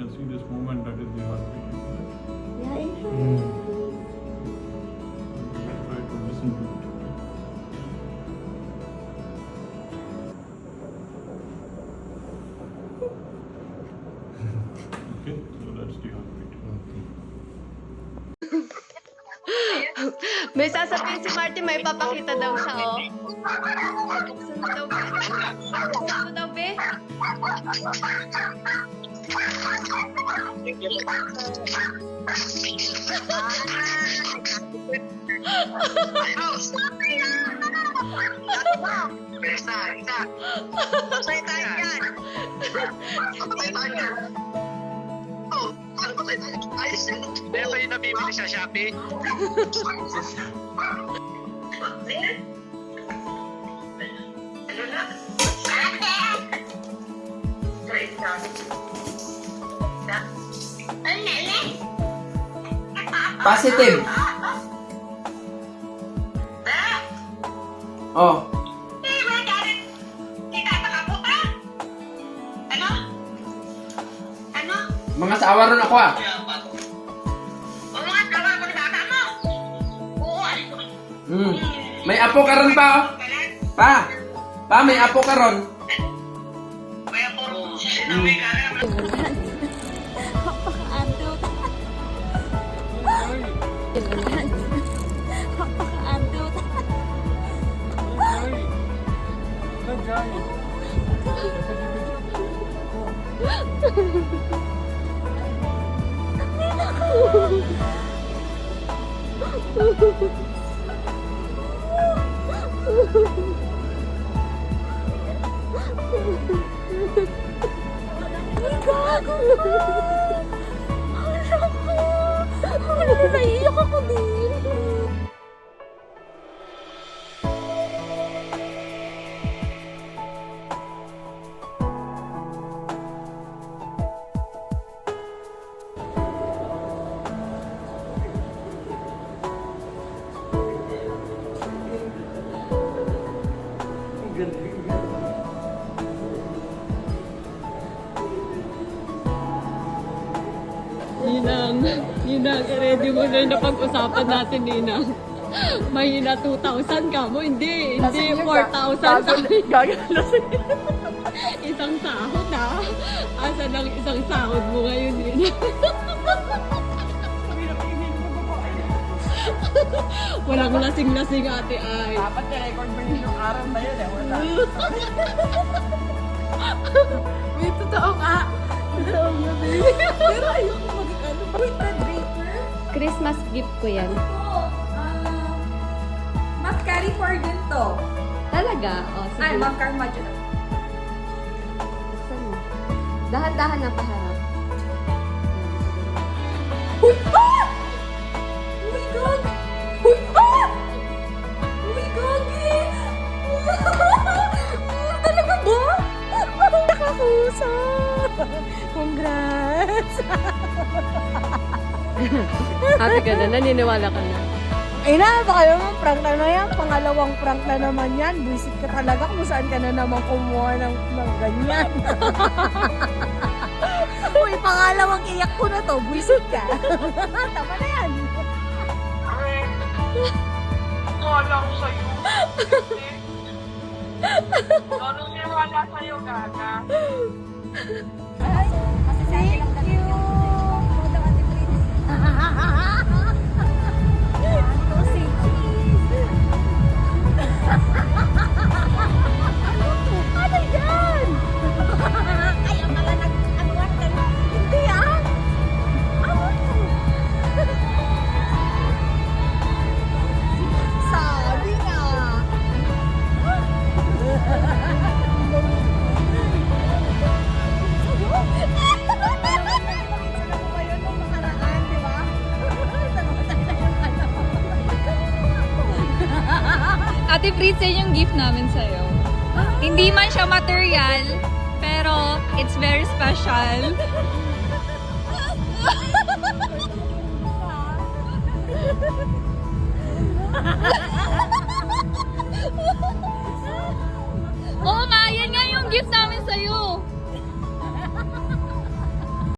see this movement, that is the heartbeat. Yeah, it Try to listen to it. Okay, so that's the heartbeat. May sasabihin si Marty, may papakita daw siya, oh. Buksan mo daw, be. Buksan mo daw, be. Patay tayo yan. Patay tayo yan. Oh, paano patay tayo? Ayos yun. Hindi ba yung nabibili sa Shopee? Ano na? Positive. Oh, mga sawaron ako ah. May apo ka ron pa oh. Pa, may apo ka ron. Napaka-adult. Napaka-adult. Naiiyak ako din. Ninang, ready mo na yung napag-usapan natin, Ninang. May na 2,000 ka mo, hindi 4,000. Gagalasing. Isang sahod na. Asa lang isang sahod mo ngayon, Ninang? Walang lasing-lasing, ate ay. Dapat i-record mo yung araw na yun eh. Wala. May totoo nga. Totoo nga, baby. Pero ayoko mag-ano. Wait, the draper? Christmas gift ko yan. Mas carry forward din to. Talaga? O, sige. Ay, mas carry forward din. Buksan mo. Dahan-dahan na paharap. Uy! Ah! Oh my God! Uy! Ah! Uy, Gogi! Talaga ba? Nakakusa! Congrats! Happy ka na, naniniwala ka na. Ay na, baka naman prank na yan. Pangalawang prank na naman yan. Buisit ka talaga kung saan ka na naman kumuha ng ganyan. Uy, pangalawang iyak ko na to. Buisit ka. Tama na yan. Wala ko sa'yo. Lalo niya wala sa'yo, gaga. Ay, thank you. Ito si cheese. Ano yan? Kaya pala nag-anuan ka na. Hindi ah. Ano to? Sabi na. Ate Fritz, yan yung gift namin sa'yo. Hindi man siya material, pero it's very special. Oo nga, yan nga yung gift namin sa'yo.